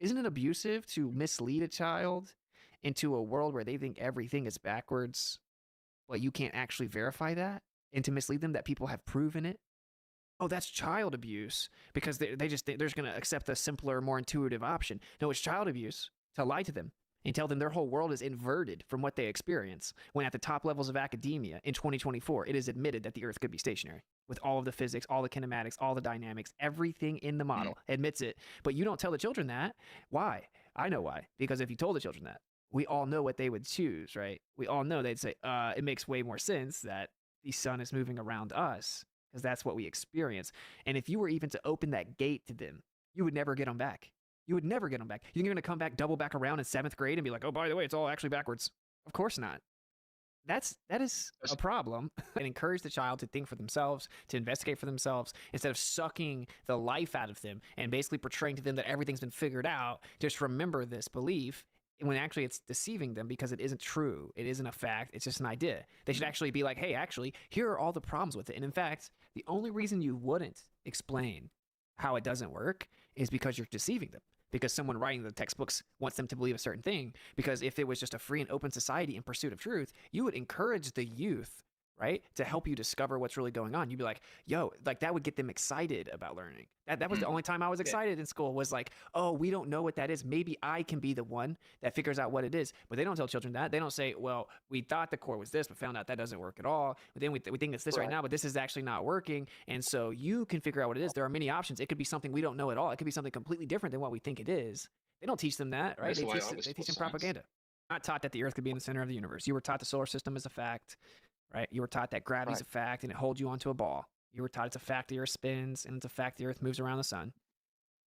Isn't it abusive to mislead a child into a world where they think everything is backwards, but you can't actually verify that, and to mislead them that people have proven it? Oh, that's child abuse because they just think they're just going to accept a simpler, more intuitive option. No, it's child abuse to lie to them and tell them their whole world is inverted from what they experience, when at the top levels of academia in 2024, it is admitted that the Earth could be stationary with all of the physics, all the kinematics, all the dynamics, everything in the model admits it. But you don't tell the children that. Why? I know why. Because if you told the children that, we all know what they would choose, right? We all know they'd say, it makes way more sense that the sun is moving around us because that's what we experience. And if you were even to open that gate to them, you would never get them back. You would never get them back. You think you're going to come back, double back around in 7th grade and be like, oh, by the way, it's all actually backwards? Of course not. That is a problem. And encourage the child to think for themselves, to investigate for themselves, instead of sucking the life out of them and basically portraying to them that everything's been figured out. Just remember this belief, when actually it's deceiving them because it isn't true. It isn't a fact. It's just an idea. They should actually be like, hey, actually, here are all the problems with it. And in fact, the only reason you wouldn't explain how it doesn't work is because you're deceiving them. Because someone writing the textbooks wants them to believe a certain thing. Because if it was just a free and open society in pursuit of truth, you would encourage the youth, right, to help you discover what's really going on. You'd be like, yo, like that would get them excited about learning. That was the only time I was excited in school, was like, oh, we don't know what that is. Maybe I can be the one that figures out what it is. But they don't tell children that. They don't say, well, we thought the core was this, but found out that doesn't work at all. But then we think it's this right now, but this is actually not working. And so you can figure out what it is. There are many options. It could be something we don't know at all. It could be something completely different than what we think it is. They don't teach them that, right? They teach them propaganda. Not taught that the Earth could be in the center of the universe. You were taught the solar system is a fact. Right? You were taught that gravity's a fact and it holds you onto a ball. You were taught it's a fact the Earth spins and it's a fact the Earth moves around the sun.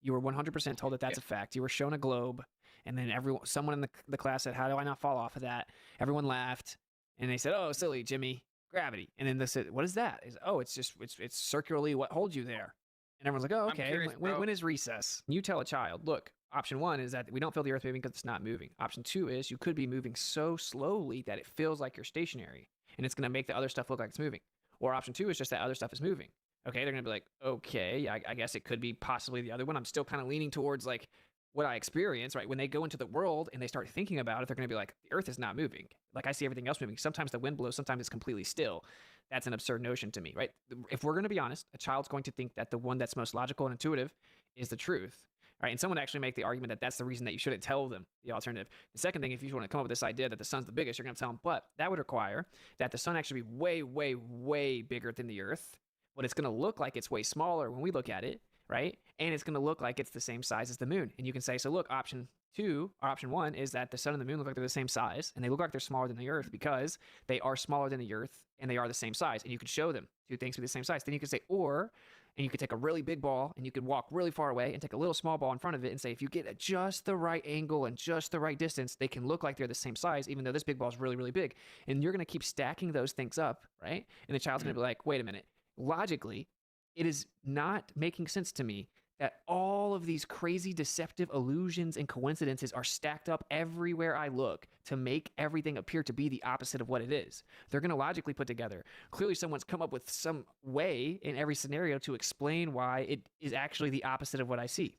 You were 100% told that that's a fact. You were shown a globe, and then someone in the class said, how do I not fall off of that? Everyone laughed, and they said, oh, silly, Jimmy, gravity. And then they said, what is that? It's circularly what holds you there. And everyone's like, oh, okay. Curious, when is recess? You tell a child, look, option 1 is that we don't feel the Earth moving because it's not moving. Option 2 is you could be moving so slowly that it feels like you're stationary, and it's going to make the other stuff look like it's moving. Or option 2 is just that other stuff is moving. Okay, they're going to be like, okay, I guess it could be possibly the other one. I'm still kind of leaning towards like what I experience, right? When they go into the world and they start thinking about it, they're going to be like, the Earth is not moving. Like I see everything else moving. Sometimes the wind blows, sometimes it's completely still. That's an absurd notion to me, right? If we're going to be honest, a child's going to think that the one that's most logical and intuitive is the truth, right? And someone actually make the argument that that's the reason that you shouldn't tell them the alternative. The second thing, if you want to come up with this idea that the sun's the biggest, you're going to tell them, but that would require that the sun actually be way, way, way bigger than the Earth. But it's going to look like it's way smaller when we look at it, right? And it's going to look like it's the same size as the moon. And you can say, so look, option 1 is that the sun and the moon look like they're the same size, and they look like they're smaller than the Earth because they are smaller than the Earth and they are the same size. And you could show them two things be the same size. Then you could say, and you could take a really big ball and you could walk really far away and take a little small ball in front of it and say, if you get at just the right angle and just the right distance, they can look like they're the same size, even though this big ball is really, really big. And you're going to keep stacking those things up, right? And the child's going to be like, wait a minute. Logically, it is not making sense to me that all of these crazy deceptive illusions and coincidences are stacked up everywhere I look to make everything appear to be the opposite of what it is. They're going to logically put together. Clearly, someone's come up with some way in every scenario to explain why it is actually the opposite of what I see.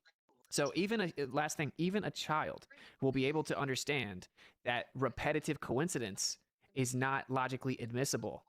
So even a child will be able to understand that repetitive coincidence is not logically admissible